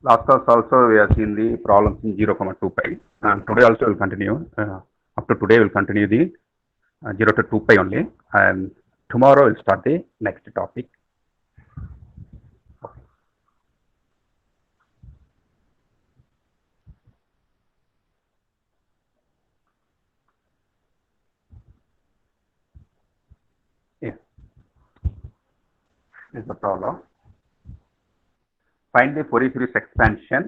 Last class also we have seen the problems in 0, 2 pi, and today also will continue. Up to today we'll continue the 0 to 2 pi only, and tomorrow we'll start the next topic. Yes, this is the problem. Find the Fourier series expansion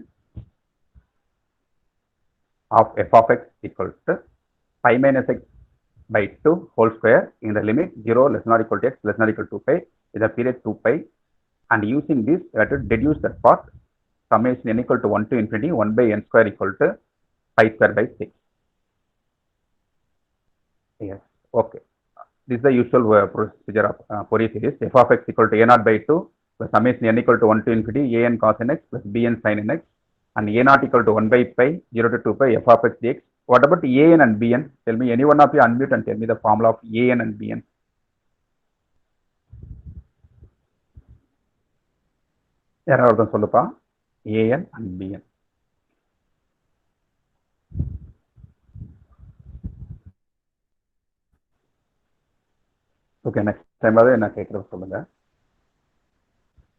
of f of x equal to pi minus x by 2 whole square in the limit 0 less than or equal to x less than or equal to 2 pi with the period 2 pi, and using this we have to deduce that part summation n equal to 1 to infinity 1 by n square equal to pi square by 6. Yes, okay. This is the usual procedure of Fourier series. F of x equal to a naught by 2 plus summation n equal to 1 to infinity a n cos n x plus b n sin n x, and a naught equal to 1 by pi 0 to 2 pi f of x dx. What about a n and b n? Tell me, any one of you unmute and tell me the formula of a n and b n. யாராவது சொல்லுப்பா, an and bn. Okay, next time என்ன கேட்குறது சொல்லுங்க.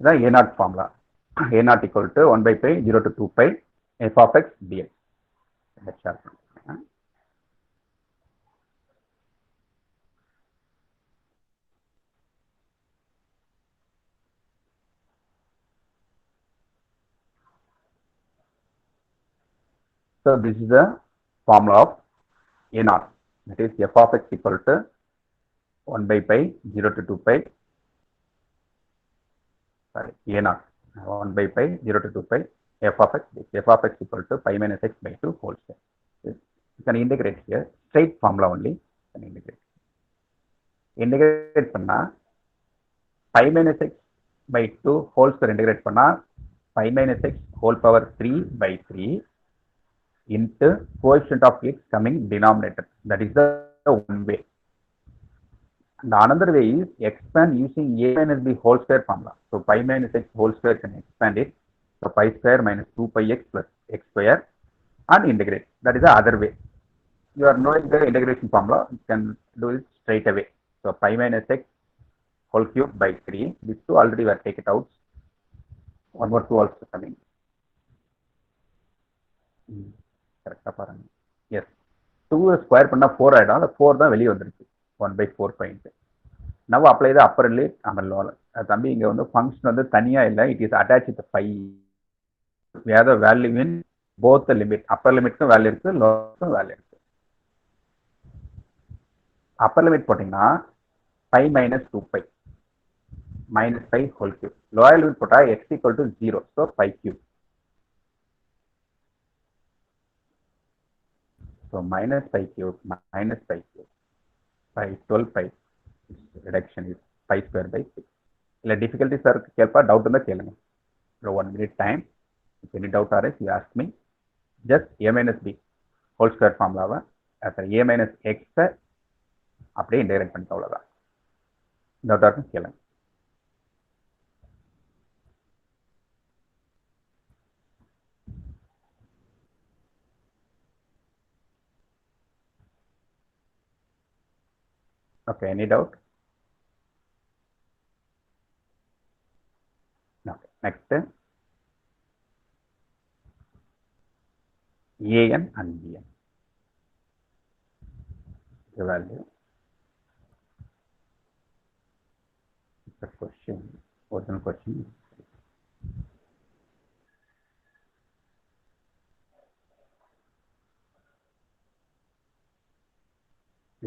இதான் a naught formula. a naught equal to 1 by pi 0 to 2 pi f of x dx. So this is the formula of a naught, that is f of x equal to 1 by pi 0 to 2 pi, sorry, a naught 1 by pi 0 to 2 pi f of x, f of x equal to pi minus x by 2 whole square. You can integrate here, straight formula only. You can integrate பண்ணா pi minus x by 2 whole square integrate பண்ணா pi minus x whole power 3 by 3 into coefficient of x coming denominator. That is the one way. And another way is expand using a minus b whole square formula. So pi minus x whole square can expand it. So pi square minus 2 pi x plus x square and integrate. That is the other way. You are knowing the integration formula, you can do it straight away. So pi minus x whole cube by 3. These two already were taken out. One more 2 also coming. கரெக்டாக பாருங்க. S, 2 square பண்ணால் 4 ஆகிடும். அந்த 4 தான் வெளியே வந்துருச்சு, 1/4 point. நம்ம apply the upper limit and lower. தம்பி இங்கே வந்து ஃபங்க்ஷன் வந்து தனியாக இல்லை, it is attach with pi. வேற value in both limit, upper லிமிட்க்கும் வேல்யூ இருக்கு, லோவருக்கும் வேல்யூ இருக்கு. அப்பர் லிமிட் போட்டிங்கன்னா pi minus 2 pi minus pi whole cube. Lower limit போட்டால் x equal to 0, so pi cube. So minus pi cube minus pi cube by 12 pi reduction is pi square by 6. இல்லை difficulty sir கேட்பா, doubt இருந்தால் கேளுங்க. 1 minute time. If any doubt arise, you ask me. Just a minus b whole square formula a minus x அப்படியே integrate பண்ணிட்டு அவ்வளோதான். டவுட்டாக இருக்கும் கேளுங்க. Okay, any doubt? Okay, next an and bn. The value. The question, original question.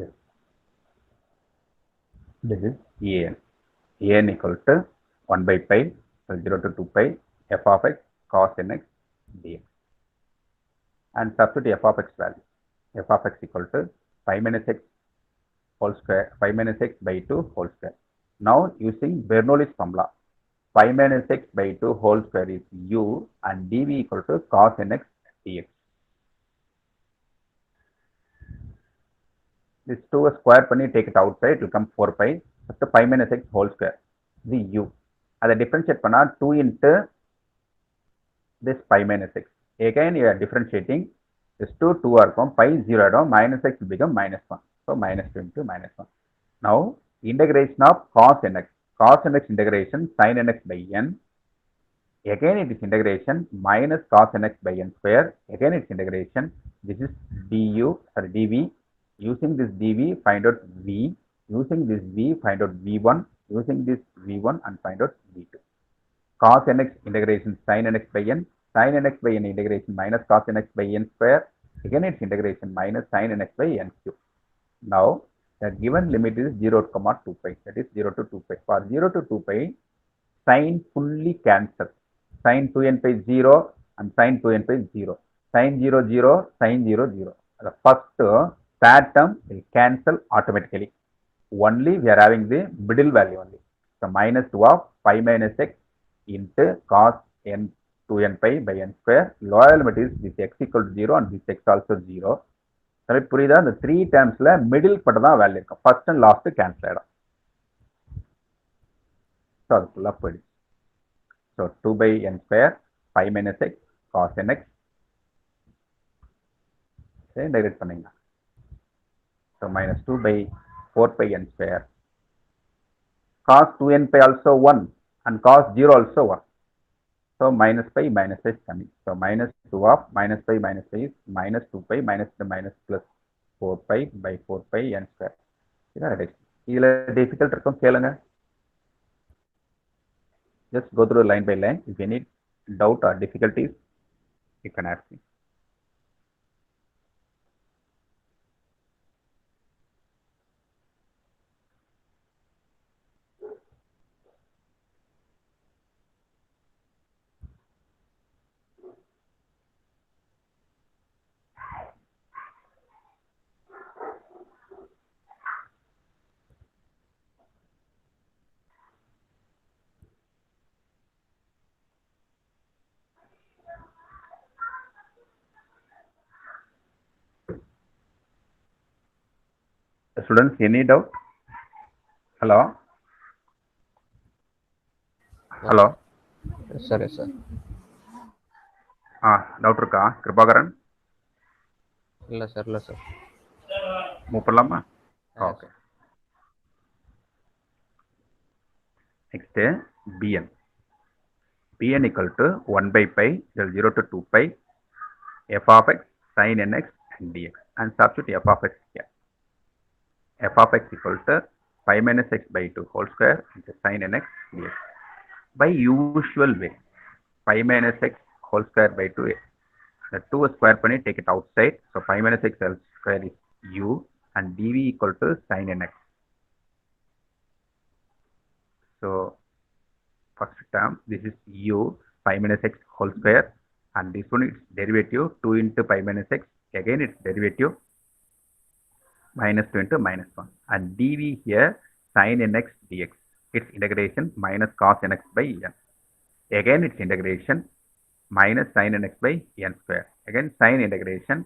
Yes. This is an. An equal to 1 by pi 0 to 2 pi f of x cos nx dx. And substitute f of x value. F of x equal to pi minus x whole square, pi minus x by 2 whole square. Now using Bernoulli's formula, pi minus x by 2 whole square is u and dv equal to cos nx dx. This 2 square பண்ணி take it outside, it will come 4 pi. First pi minus x whole square, the u. அதை differentiate பண்ணா 2 into this pi minus x. Again, you are differentiating this 2 are come, pi 0 minus x will become minus 1. So minus 2 into minus 1. Now, integration of cos nx. Cos nx integration sin nx by n. Again, it is integration minus cos nx by n square. Again, it's integration. This is du or dv. Using this dv, find out v. Using this v, find out v1. Using this v1 and find out v2. Cos nx integration sin nx by n. Sin nx by n integration minus cos nx by n square. Again, it's integration minus sin nx by n cube. Now, the given limit is 0, 2 pi. That is 0 to 2 pi. For 0 to 2 pi, sin fully cancels. Sin 2n pi 0 and sin 2n pi 0. Sin 0, 0, sin 0, 0. The first third term will cancel automatically. Only we are having the middle value only. So minus 2 of pi minus x into cos n 2n pi by n square. Lower limit is this x equal to 0 and this x also 0. புரியுதா? இந்த 3 டேர்ம்ஸ்ல middle பட்டு தான் value இருக்கும். First and last cancel ஆயிடும். So அது ஃபுல்லாக போயிடுச்சு. So 2 by n square pi minus x cos nx integrate பண்ணீங்கன்னா so minus 2 by 4 pi n square cos 2n pi also 1 and cos 0 also 1. So minus pi minus is coming. So minus 2 of minus pi is minus 2 pi minus the minus plus 4 pi by 4 pi n square. This is difficult. Just go through line by line. If you need doubt or difficulties, you can ask me. Students, any doubt? Hello? Hello? Yes, sir. Yes, sir. Doubt இருக்கா கிருபாகரன்? இல்ல sir, இல்ல sir. Move பண்ணலாமா? Okay. Next, bn. bn equal to 1 by pi, 0 to 2 pi, f of x sin nx and dx. And substitute f of x here. F of x equal to pi minus x by 2 whole square into sin nx dx. By usual way, pi minus x whole square by 2, the 2 square பண்ணி take it outside. So pi minus x whole square is u and dv equal to sin nx. So first term, this is u pi minus x whole square, and this one is derivative 2 into pi minus x. Again, it's derivative minus 2 into minus 1, and dv here sin nx dx. Its integration minus cos nx by n. Again, its integration minus sin nx by n square. Again, sin integration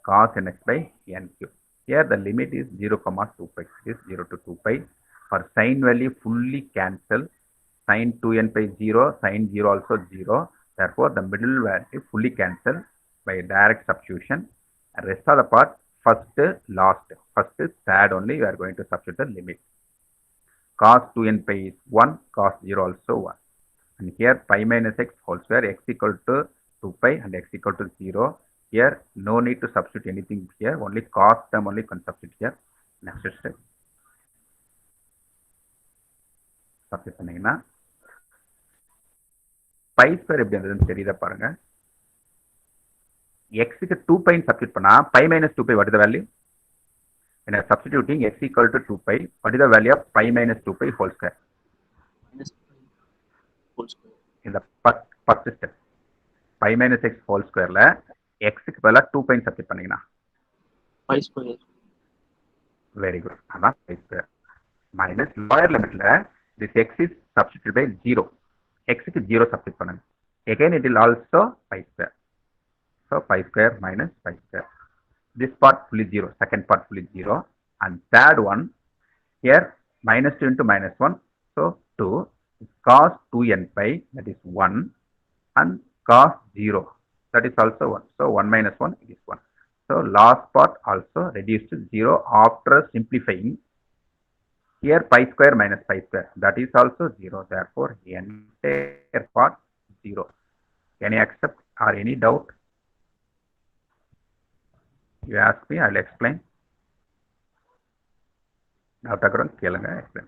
cos nx by n cube. Here the limit is 0, 2 pi. It is 0 to 2 pi. For sin value fully cancel. Sin 2n pi 0, sin 0 also 0. Therefore, the middle value fully cancel by direct substitution. And rest of the part, first, last, first, third only you are going to substitute the limit. Cos 2n pi is 1, cos 0 also 1. And here pi minus x whole square, x equal to 2 pi and x equal to 0. Here no need to substitute anything here, only cos term only can substitute here. Next step. Substitute பண்ணீங்கன்னா pi square எப்படி இருந்ததுன்னு தெரியுதா பாருங்க. x க்கு 2 pi substitute பண்ணா pi minus 2 pi, what is the value? When I am substituting x equal to 2 pi, what is the value of pi minus 2 pi whole square? Minus whole square. In the first step, pi minus x whole square la x க்கு பதிலா 2 pi substitute பண்ணீங்கன்னா Pi square. Very good. அதான் pi square. Minus lower limit la this x is substituted by 0. X க்கு 0 substitute பண்ணுங்க. Again it will also pi square. So pi square minus pi square. This part fully 0, second part fully 0, and third one here minus 2 into minus 1. So 2 cos 2n pi, that is 1, and cos 0. That is also 1. So 1 minus 1 is 1. So last part also reduced to 0 after simplifying. Here pi square minus pi square. That is also 0. Therefore, entire part 0. Can you accept or any doubt? You ask me, I'll explain. Doubt around, explain.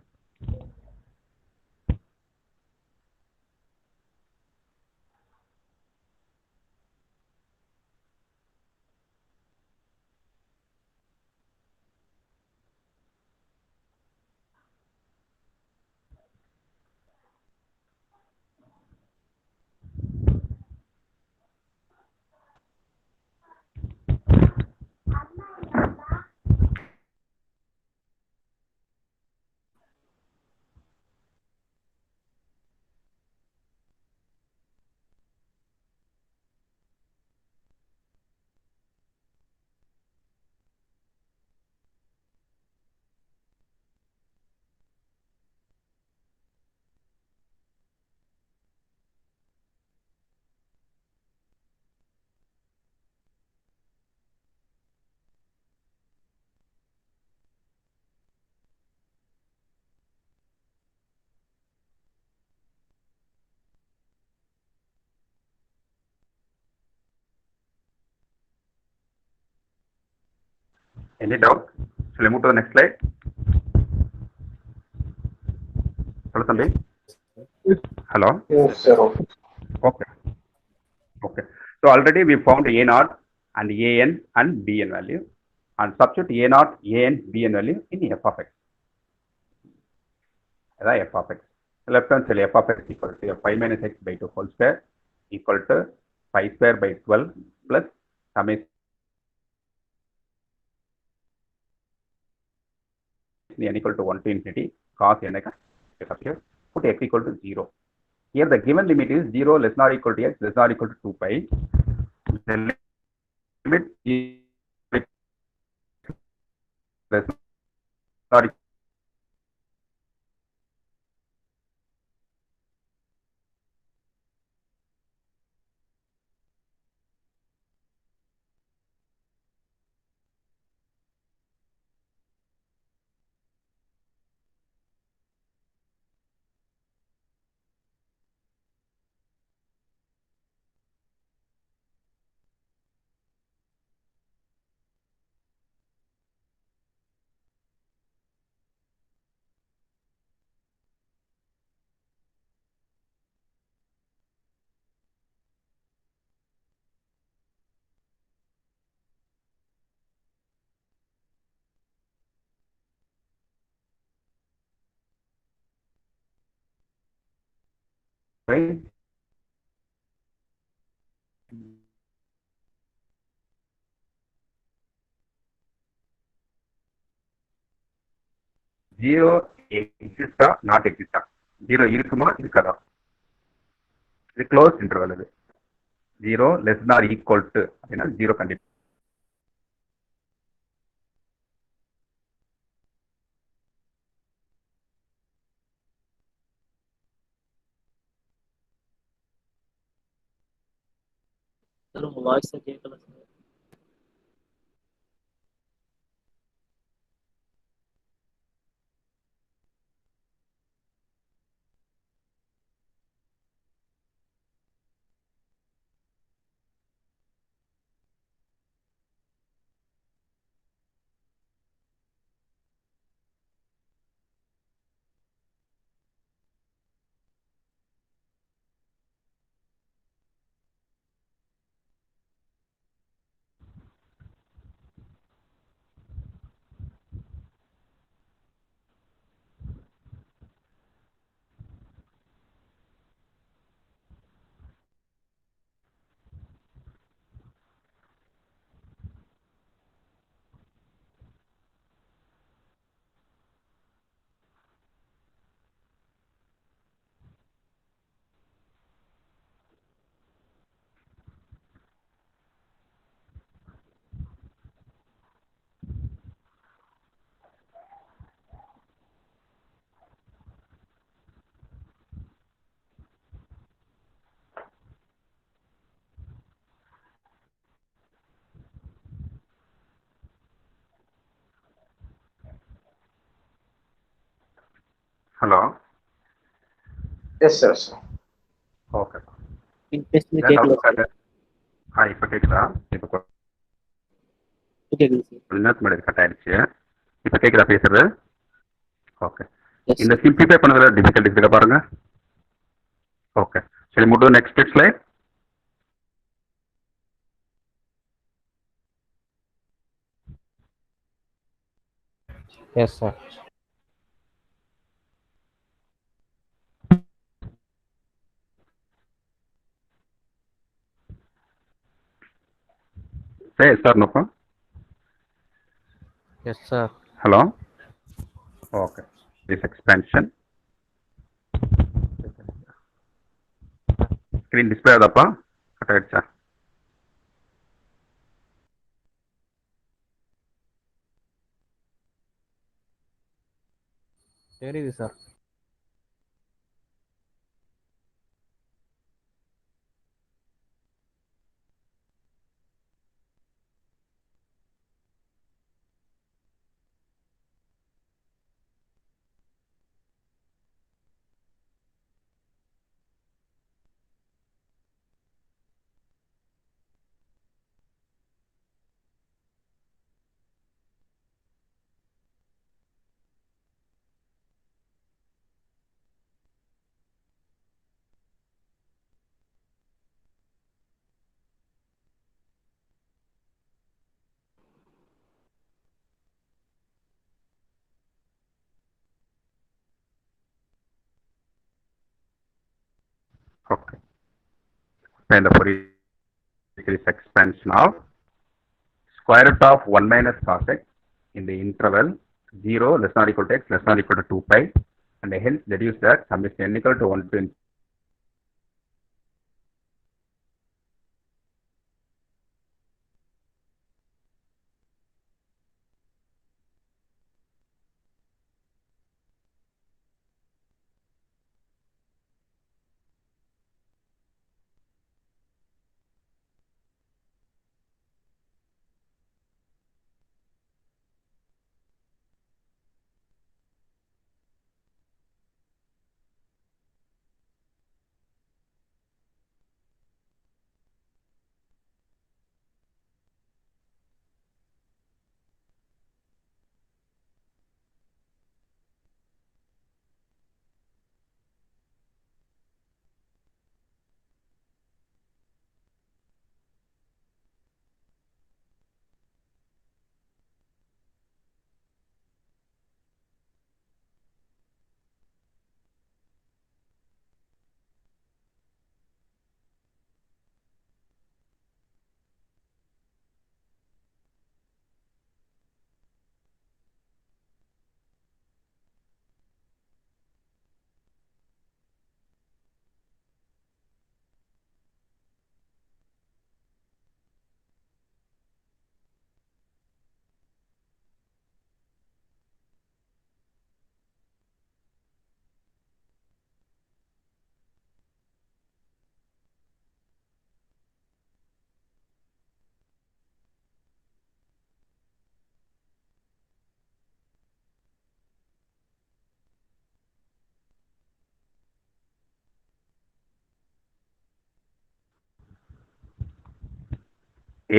Any doubt? Shall I move to the next slide? Hello, somebody? Hello? Yes, sir. Okay. Okay. So already we found A naught and AN and BN value and substitute A naught, AN, BN value in f of x. F of x. Left hand side f of x equal to 5 minus x by 2 whole square equal to 5 square by 12 plus summation n equal to 1 to infinity cos n x here. Put x equal to 0. Here the given limit is 0 less than or equal to x less than or equal to 2 pi. The limit is less than or equal to 0 exists not exist. 0 இருக்குமா இருக்காதா? இது close interval இது. 0 less than or equal to அப்படின்னா 0 கண்டிப்பா. Sir உங்க voice கேட்கல sir. Hello. Yes sir. Okay. இன் பேசுறது கேட்கல சார். இப்போ கேட்குதா? இப்போ கேட்குது சார். கொஞ்ச நேரத்துக்கு முன்னாடி கட் ஆயிடுச்சு. இப்போ கேட்குதா பேசுறது? ஓகே. எஸ் இந்த சார். சிம்பிளிஃபை பண்ணதில் டிஃபிகல்ட்டிஸ் இருக்கா பாருங்க. ஓகே. சரி, move to next slide. Yes, sir. Say yes or no? Yes, sir. Hello? Okay. This expansion. Screen display adappa? Katacha. தெரியுது sir. Okay. And the Fourier expansion of square root of 1 minus cos x in the interval 0 less than or equal to x less than or equal to 2 pi, and hence deduce that sum is n equal to 1 to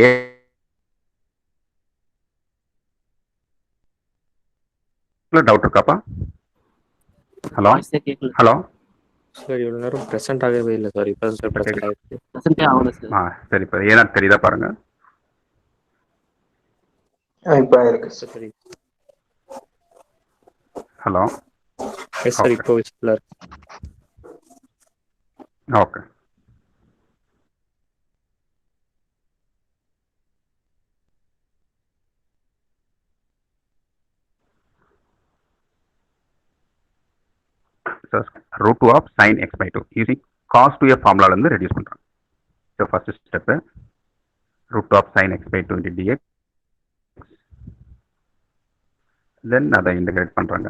a. Doubt இருக்காப்பா? Hello வாய்ஸே கேட்கல. Hello. Sir இவ்வளோ நேரம் present ஆகவே இல்லை sir. இப்போ sir present ஆகிருக்கு. ப்ரெசென்ட்டே ஆகல sir. சரி, இப்போ ஏன்னா தெரியுதா பாருங்க. இப்போ இருக்கு சார். சரி. ஹலோ. எஸ் சார், இப்போ விசிபிளாக இருக்கு. Okay. root 2 of sin x by 2 using cos 2a formula இருந்து reduce பண்றோம். So first step root 2 of sin x by 2 into dx, then அதை integrate பண்றாங்க.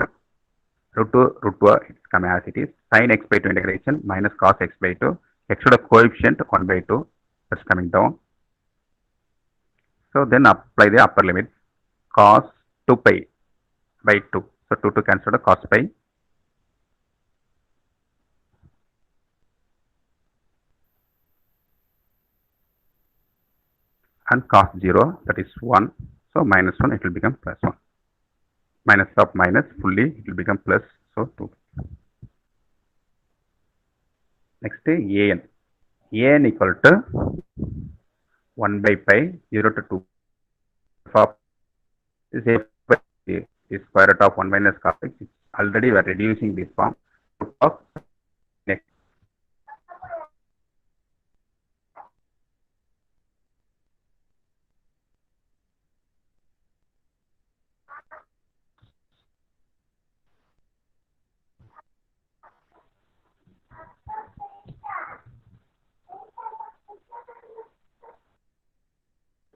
root 2 it's coming as it is, sin x by 2 integration minus cos x by 2, x should have coefficient 1 by 2, that's coming down. So then apply the upper limit, cos 2 pi by 2, so 2 to cancel the cos pi and cos 0, that is 1. So minus 1, it will become plus 1. Minus of minus, fully it will become plus, so 2. Next, an. An equal to 1 by pi 0 to 2 of is a square root of 1 minus cos x. Already we are reducing this form of next.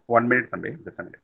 One minute, somebody, just a minute.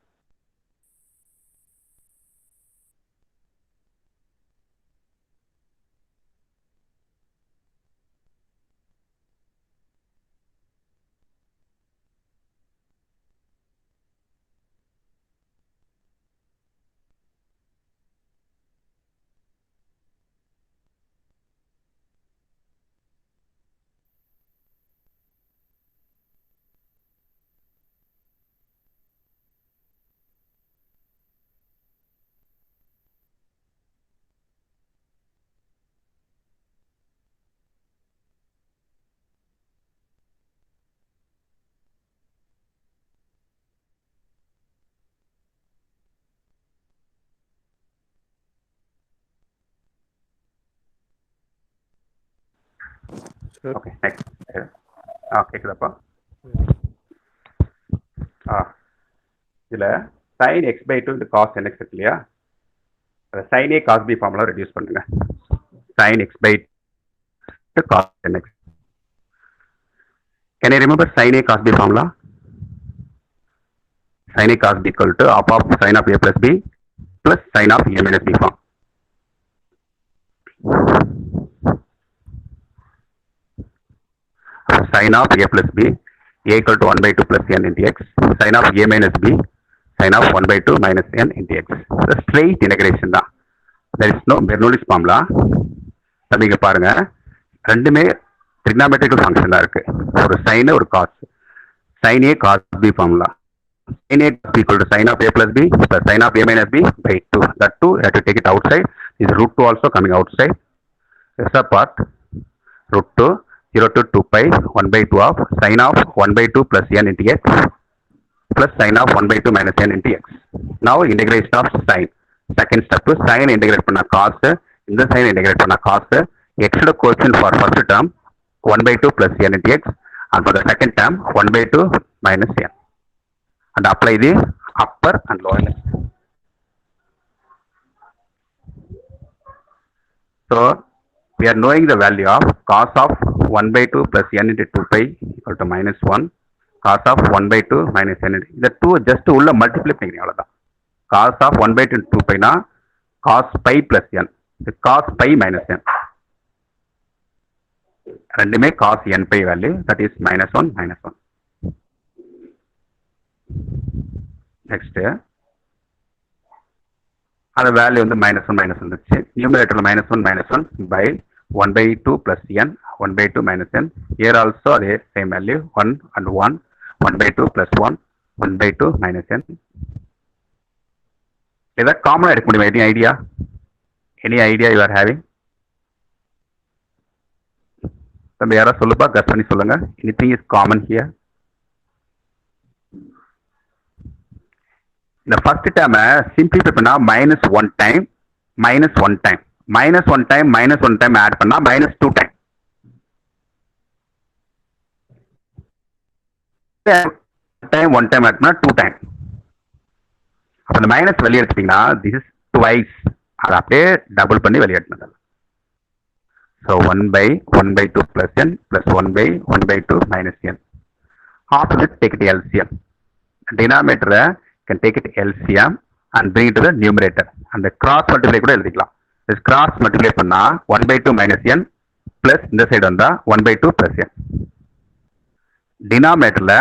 Sure. Okay, next. கேக்குதாப்பா? இதுல sin x by 2 cos nx இருக்கு இல்லையா? sin a cos b formula reduce பண்ணுங்க. sin x by 2 cos nx. Can you remember sin a cos b formula? Sin a cos b equal to half of sin of a plus b plus sin of a minus b form. Sin of a plus b, a equal to 1 by 2 plus n into x, sin of a minus b, sin of 1 by 2 minus n into x. The straight integration தான். There is no Bernoulli's formula. தம்பிங்க பாருங்க, ரெண்டுமே trigonometrical function தான் இருக்கு. ஒரு sin ஒரு cos. Sin a cos b formula. Sin a cos b equal to sin of a plus b plus sin of a minus b by 2. That 2 you have to take it outside. Is root 2 also coming outside. Extra part root 2 0 to 2 pi 1 by 2 of sin of 1 by 2 plus n into x plus sin of 1 by 2 minus n into x. Now integration of sin. Second step to sin integrate பண்ண cos, இந்த sin integrate பண்ண cos, x ஓட coefficient for first term 1 by 2 plus n into x and for the second term 1 by 2 minus n. And apply the upper and lower limit. So we are knowing the value of cos of 1 by 2 plus n into 2 pi equal to minus 1. Cos of 1 by 2 minus n into the 2 just உள்ள multiply பண்ணிக்கிறீங்க அவ்வளவுதான். Cos of 1 by 2 into 2 pi na cos pi plus n. The cos pi minus n. ரெண்டுமே cos n pi value, that is minus 1 minus 1. Next அந்த value வந்து minus 1 minus 1 வந்துச்சு. நியூமரேட்டர்ல minus 1 minus 1 by 1 by 2 plus n 1 by 2 minus n. Here also the same value 1 and 1 1 by 2 plus 1 1 by 2 minus n. ஏதாவது காமனா எடுக்க முடியுமா? any idea you are having? தம்பி யாரா சொல்லுப்பா, கஸ் பண்ணி சொல்லுங்க. anything is common here? இந்த ஃபர்ஸ்ட் டேர்ம் சிம்பிளிஃபை பண்ணா minus 1 time minus 1 time minus 1 time minus 1 time add பண்ணா minus 2 time. time 1 time add பண்ணா 2 time. அப்ப இந்த மைனஸ் வெளியே எடுத்துட்டீங்கன்னா this is twice. அதை அப்படியே டபுள் பண்ணி வெளியே எடுத்துக்கலாம். So 1 by 2 plus n plus 1 by 1 by 2 minus n. Opposite take it LCM. Denominator can take it LCM and bring it to the numerator. And the cross multiply கூட எழுதிக்கலாம். This cross multiply பண்ணா 1 by 2 minus n plus இந்த side வந்தா 1 by 2 plus n. Denominatorல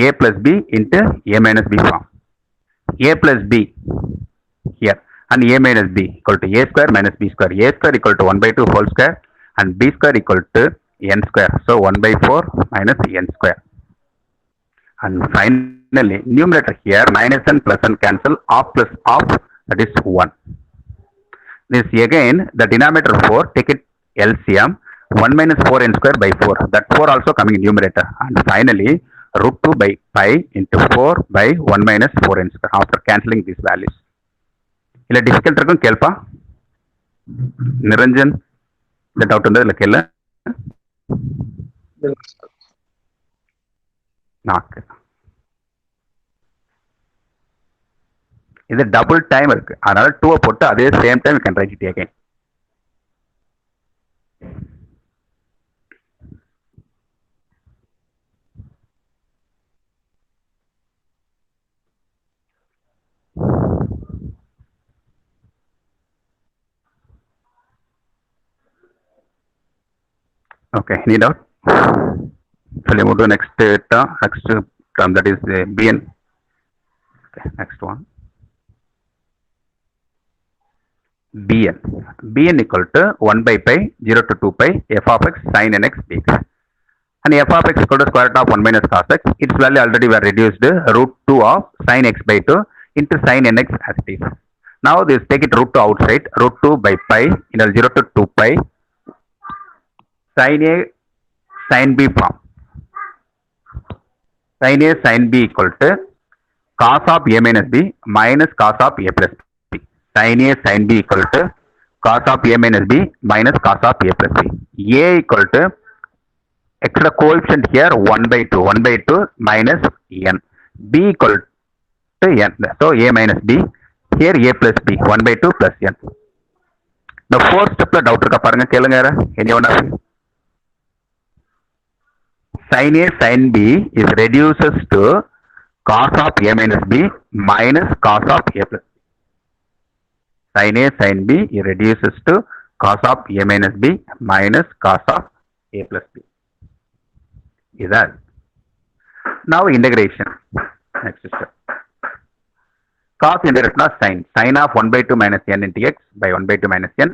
a plus b into a minus b form. a plus b here and a minus b equal to a square minus b square. a square equal to 1 by 2 whole square and b square equal to n square. So 1 by 4 minus n square. And finally, numerator here, minus and plus and cancel, off plus off, that is 1. This again, the denominator 4, take it LCM, 1 minus 4n square by 4. That 4 also coming in numerator. And finally, root 2 by pi into 4 by 1 minus 4n square after cancelling these values. Illa difficult irukum kelpa? Niranjan, the doubt undha illa kella? Knock. இது double time இருக்கு, அதனால 2 போட்டு அதே same time can write it again. Okay, any doubt? Shall we move to next term, that is Bn. Okay, next one. Bn equal to 1 by pi 0 to 2 pi f of x sin nx dx. And f of x equal to square root of 1 minus cos x. Its value already were reduced root 2 of sin x by 2 into sin nx as it is. Now this take it root 2 outside, root 2 by pi into 0 to 2 pi sin a sin b form. Sin a sin b equal to cos of a minus b minus cos of a plus b. Sin a sin b equal to cos of a minus b minus cos of a plus b. A equal to extra coefficient here 1 by 2 minus n. B equal to n. So a minus b, here a plus b, 1 by 2 plus n. The fourth step la doubt irukka parunga kelunga yara anyone of you. Sin a sin b is reduces to cos of a minus b minus cos of a plus b. Sin a sin b is reduces to cos of a minus b minus cos of a plus b. Is that? Now integration. Next step. Cos integration of sin. Sin of 1 by 2 minus n into x by 1 by 2 minus n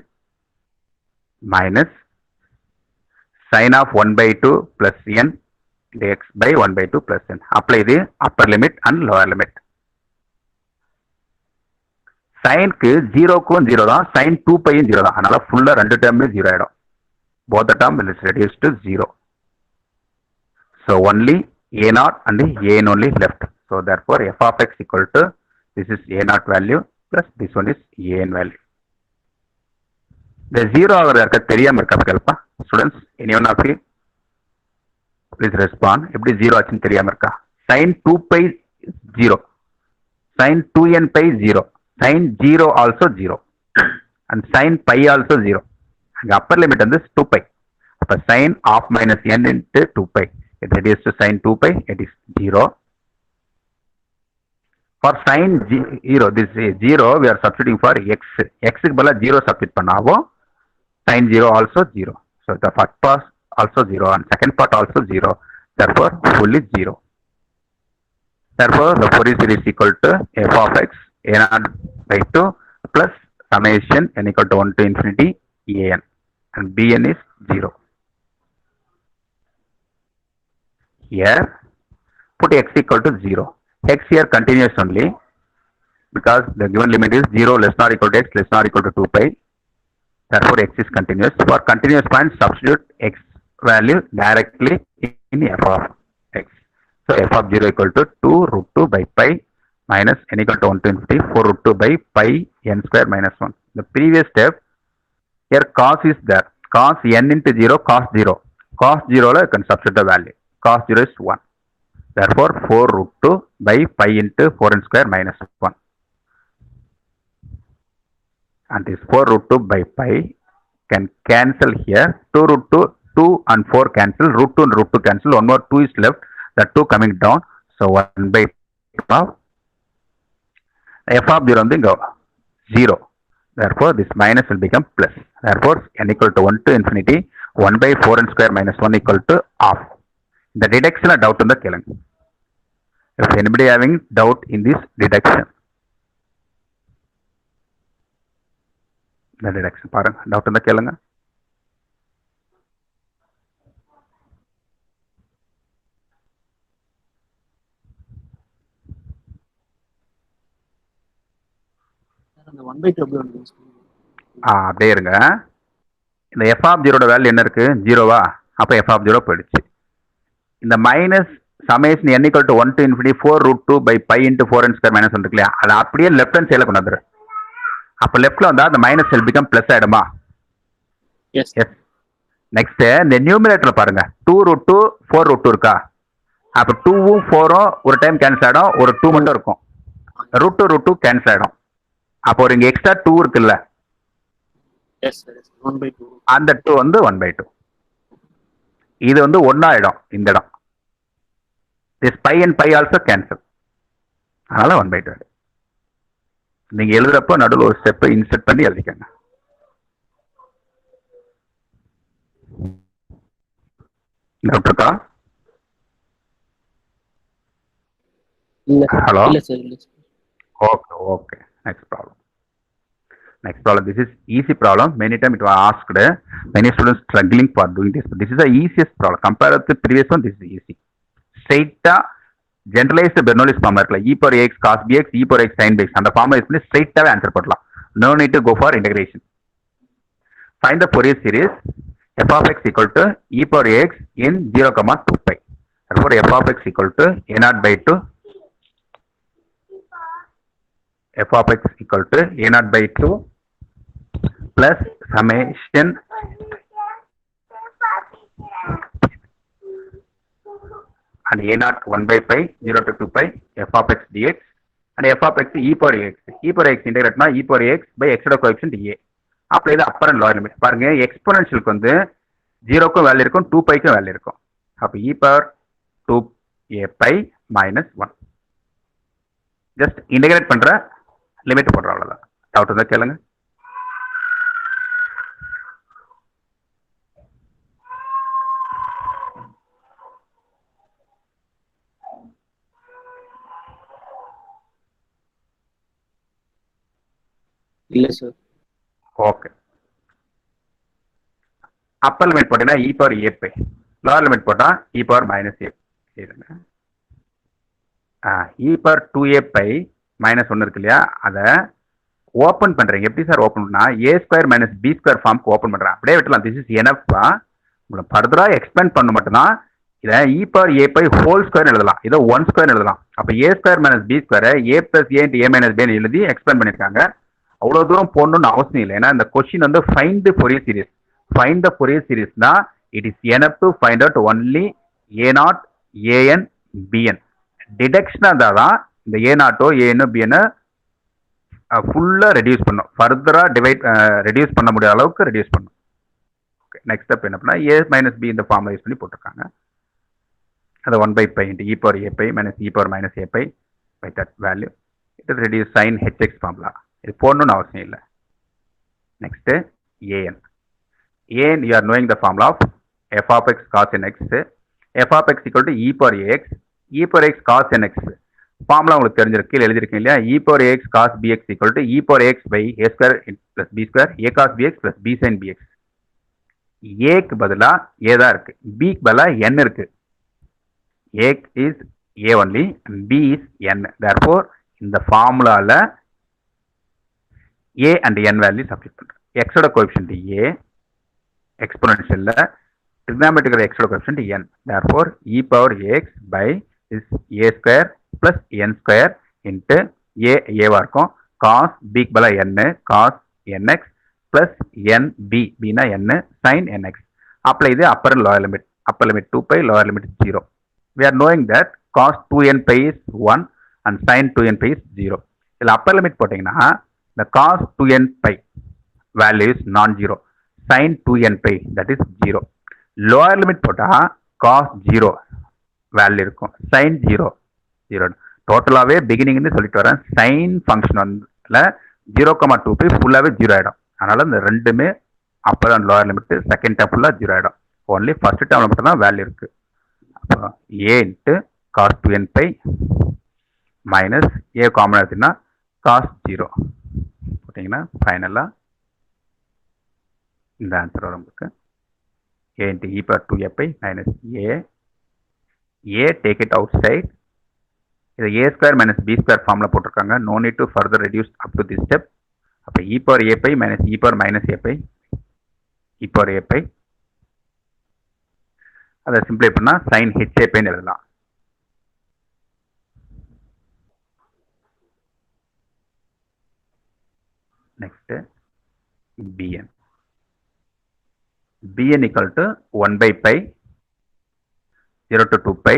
minus sin of 1 by 2 plus n dx by 1 by 2 plus n. Apply the upper limit and lower limit. Sin க்கு 0 க்கும் 0 தான், sin 2 pi 0 தான். அதனால ஃபுல்லா ரெண்டு டேர்மே 0 ஆயிடும். Both the term will reduce to 0. So only a0 and an only left. So therefore f of x equal to this is a0 value plus this one is an value. The 0 ஆகிறது தெரியாம இருக்கா கேள்ப்பா students? anyone of you please respond. எப்படி 0 ஆச்சுன்னு தெரியாம இருக்கா? sin 2 pi 0, sin 2n pi 0, sin 0 also 0 and sin pi also 0. The upper limit is 2 pi. So sin of minus n into 2 pi, it reduces to sin 2 pi, it is 0. For sin 0, this is 0, we are substituting for x. X க்கு பதிலா 0 substitute பண்ணாவோ sin 0 also 0. So the first part also 0 and second part also 0. Therefore fully 0. Therefore the Fourier series equal to f of x a0 by 2 plus summation n equal to 1 to infinity an, and bn is 0. Here put x equal to 0. X here continuous only because the given limit is 0 less than or equal to x less than or equal to 2 pi. Therefore x is continuous. For continuous point substitute x value directly in f of x. So f of 0 equal to 2 root 2 by pi minus n equal to 1 to infinity 4 root 2 by pi n square minus 1. The previous step, here cos is there. Cos n into 0, cos 0. Cos 0 you can substitute the value. Cos 0 is 1. Therefore 4 root 2 by pi into 4n square minus 1. And this 4 root 2 by pi can cancel here. 2 root 2, 2 and 4 cancel. Root 2 and root 2 cancel. One more 2 is left. The 2 coming down. So 1 by 2 of f of 0 on the 0. Therefore this minus will become plus. Therefore n equal to 1 to infinity 1 by 4n square minus 1 equal to half. The deduction doubt on the killing. If anybody having doubt in this deduction, the deduction part doubt on the killing. அந்த 1/2 எப்படி வந்து அப்படியே இருங்க. இந்த F of ஜீரோட value என்ன இருக்கு? ஜீரோவா? அப்போ எஃப் ஆஃப் ஜீரோ போயிடுச்சு. இந்த minus summation n equal to 1 to infinity 4√2 by pi into 4n square minus 1 இருக்கு இல்லையா? அது அப்படியே லெஃப்ட் ஹேண்ட் சைடில் கொண்டு வந்துரு. அப்போ லெஃப்ட்ல வந்தா அந்த மைனஸ் செல் பிகம் பிளஸ் ஆயிடுமா? Yes yes. நெக்ஸ்ட் இந்த நியூமினேட்டர் பாருங்க, 2√2 4√2 இருக்கா? அப்போ 2வும் 4ம் ஒரு டைம் கேன்சல் ஆகிடும், ஒரு 2 மட்டும் இருக்கும். √2 கேன்சல் ஆகிடும். அப்போ ஒரு இங்கே எக்ஸ்ட்ரா 2 இருக்குல்ல, எஸ் சார் 1/2 அந்த 2 வந்து 1/2. இது வந்து 1 ஆயிடும் இந்த இடம். this pi and pi also cancel. அதனால 1/2. நீங்க எழுதுறப்ப நடுவில் ஒரு ஸ்டெப் இன்சர்ட் பண்ணி எழுதிக்கங்க. இருக்கா? இல்ல ஹலோ. இல்ல சார் இல்ல sir. Okay. Next problem. This is easy problem. Many times it was asked. Many students struggling for doing this. This is the easiest problem. Compared to the previous one, this is easy. Straight generalized Bernoulli's formula like e power x cos bx, e power x sin bx. And the formula is straight answer பண்ணலாம். No need to go for integration. Find the Fourier series f of x equal to e power x in 0, 2 pi. Therefore, f of x equal to a0/2. f of x equal to a0/2 plus summation and a0 1/pi 0 to 2 pi f of x dx and f of x e power x. e power x integrate na e power x by x coefficient a. apply the upper and lower limit. பாருங்க எக்ஸ்போனன்ஷியலுக்கு வந்து 0க்கும் value இருக்கும், 2 பைக்கும் value இருக்கும். அப்போ e power 2a pi minus 1. Just integrate பண்ற limit போடுறோம், அவ்வளவுதான். Doubt இருந்தா கேளுங்க. இல்ல சார். ஓகே. அப்பர் லிமிட் போட்டீங்கன்னா e power a pi, lower limit போட்டா e power minus a. e power 2a pi minus 1 இருக்கு இல்லையா, அதை ஓப்பன் பண்றீங்க. எப்படி சார் ஓப்பன் பண்ணா a square minus b square ஃபார்முக்கு ஓப்பன் பண்றேன். அப்படியே விட்டலாம். This is எனஃபா. உங்களை ஃபர்தரா எக்ஸ்பேண்ட் பண்ண மட்டும்தான் இதை e power a pi whole square எழுதலாம், இதை 1 ஸ்கொயர் எழுதலாம். அப்ப a square minus b square a plus a into a minus b எழுதி எக்ஸ்பேண்ட் பண்ணிருக்காங்க. அவ்வளவு தூரம் போடணும்னு அவசியம் இல்லை. ஏன்னா இந்த கொஸ்டின் வந்து find the Fourier series. Find the Fourier சீரிஸ்னா it is enough to find out only a0 an bn. டிடக்ஷனா இருந்தால் தான் இந்த a0 an bn ஃபுல்லா ரெடியூஸ் பண்ணும். ஃபர்தரா ரெடியூஸ் பண்ண முடியாத அளவுக்கு ரெடியூஸ் பண்ணும். ஓகே. நெக்ஸ்ட் ஸ்டெப் என்ன பண்ணா a மைனஸ் b இந்த ஃபார்முலா யூஸ் பண்ணி போட்டிருக்காங்க. அது 1/pi into e power a pi minus e power minus a pi by that value. It is reduced sin hx formula. இது போடணும்னு அவசியம் இல்லை. Next an. an you are knowing the formula of f of x cos nx. f of x equal to e power ax, e power x cos nx. Formula உங்களுக்கு தெரிஞ்சிருக்கு, கீழே எழுதிருக்கீங்க இல்லையா. e power ax cos bx equal to e power x by a square plus b square a cos bx plus b sin bx. ஏக்கு பதிலா a தான் இருக்கு, b க்கு பதிலா n இருக்கு. a is a only and b is n. Therefore இந்த ஃபார்முலால a and n value substitute பண்றேன். x ஓட கோஎஃபிஷியன்ட் a, எக்ஸ்போனன்ஷியல்ல trigonometric x ஓட coefficient n. Therefore e power x by is a square plus n square into a வா இருக்கும். cos b க்கு பதிலா n, cos nx plus n b, b னா n, sin nx. apply the upper and lower limit. upper limit 2 pi, lower limit 0. we are knowing that cos 2n pi is 1 and sin 2n pi is 0. இதில் upper limit போட்டிங்கன்னா the cos 2n pi value is non-zero, sin 2n pi that is 0. lower limit போட்டா cos 0 value இருக்கும், sin 0 0. டோட்டலாவே பிகினிங்னு சொல்லிட்டு வரேன். Sign function வந்து 0,2 pi ஃபுல்லாவே 0 ஆயிடும். அதனால இந்த ரெண்டுமே upper and lower limit second term ஃபுல்லா 0 ஆயிடும். ஒன்லி ஃபர்ஸ்ட் டேர்ம்ல மட்டும் தான் வேல்யூ இருக்கு. அப்போ a into cos 2n pi minus a common எடுத்தீங்கன்னா cos 0 போட்டிங்கன்னா ஃபைனலாக இந்த ஆன்சர் வரும் உங்களுக்கு. a into e power 2a pi minus a take it outside. இது a square minus b square formula போட்டிருக்காங்க. no need to further reduce up to this step. அப்போ e power a by minus e power minus a by e power a by அதை சிம்பிளை பண்ணா sine h a பைன்னு எழுதலாம். Next bn. bn equal to 1 by pi 0 to 2 pi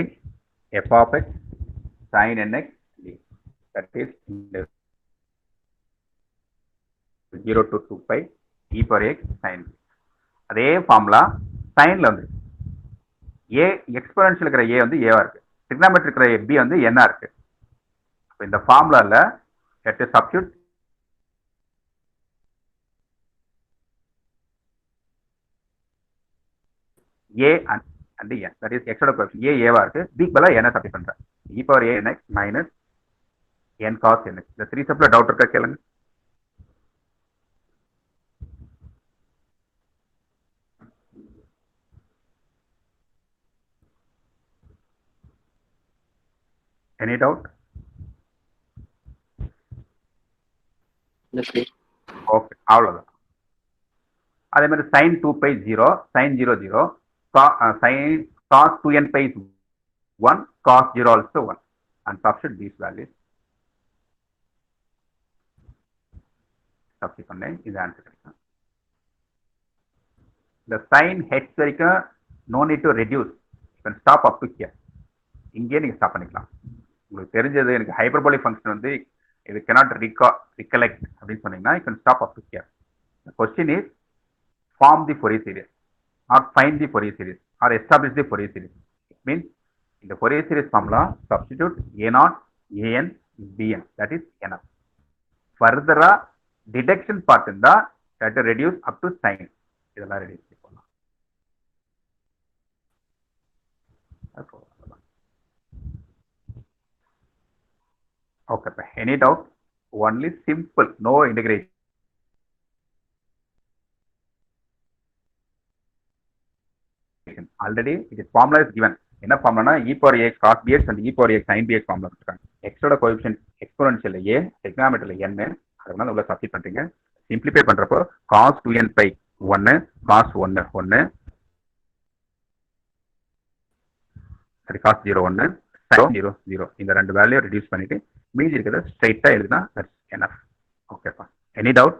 f of x sin nx d. That is 0 to 2 pi e power x sin. அதே formula சைன்ல வந்து a exponential இருக்கிற a வந்து a இருக்கு, trigonometry இருக்கிற b வந்து n இருக்கு. அப்ப இந்த ஃபார்முலால let us substitute a and n, that is x ஓட கோஎஃபிஷியன்ட் a a வா இருக்கு, b க்கு பதிலா n சப்ஸ்டிட் பண்றேன். e power a nx minus n cos nx. இந்த 3 ஸ்டெப்ல டவுட் இருக்கா கேளுங்க. Any doubt? Yes, sir. Okay, அவ்வளவுதான். அதே மாதிரி sin 2 pi 0, sin 0 0, sin cos 2n pi is 1, cos 0 also 1, and substitute these values. Substitute பண்ணேன், இது ஆன்சர் கிடைக்கும். The sin h வரைக்கும் no need to reduce, you can stop up to here. இங்கே நீங்க stop பண்ணிக்கலாம். உங்களுக்கு தெரிஞ்சது எனக்கு ஹைப்பர்போலிக் ஃபங்க்ஷன் வந்து இது cannot recollect அப்படின்னு சொன்னீங்கன்னா you can stop up to here. The question is form the Fourier series or find the Fourier series or establish the Fourier series. It means in the Fourier series formula substitute a0, an, bn, that is enough. Further deduction part இருந்தா that reduce up to sin. இதெல்லாம் reduce பண்ணலாம். Okay, any doubt? Only simple, no integration. Already it is formula is given. என்ன ஃபார்முலானா e power a cos bx and e power a sin bx formula கொடுத்துருக்காங்க. x ஓட coefficient exponential a, trigonometry n, அதனால உள்ள substitute பண்றீங்க. Simplify பண்றப்போ cos 2n pi 1, cos 1 1, சரி cos 0 1, sin 0 0, இந்த ரெண்டு வேல்யூ ரெடியூஸ் பண்ணிட்டு மீதி இருக்கிறத ஸ்ட்ரைட்டா எழுதினா தட்ஸ் எனஃப். ஓகேப்பா, any doubt?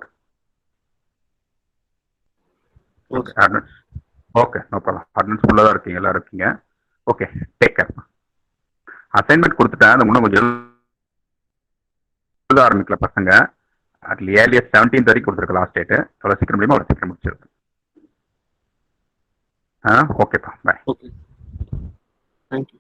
Okay, no problem. Attendance ஃபுல்லாக தான் இருக்கீங்க, எல்லாரும் இருக்கீங்க. Okay, take care. அசைன்மெண்ட் கொடுத்துட்டேன், அது முன்னே கொஞ்சம் எழுத ஆரம்பிக்கல பசங்க. அதில் ஏர்லியஸ்ட் 17 வரைக்கும் கொடுத்துருக்க லாஸ்ட் டேட்டு. எவ்வளோ சீக்கிரம் முடியுமோ அவ்வளோ சீக்கிரம் முடிச்சிருக்கு. ஓகேப்பா, பாய். Okay. Thank you.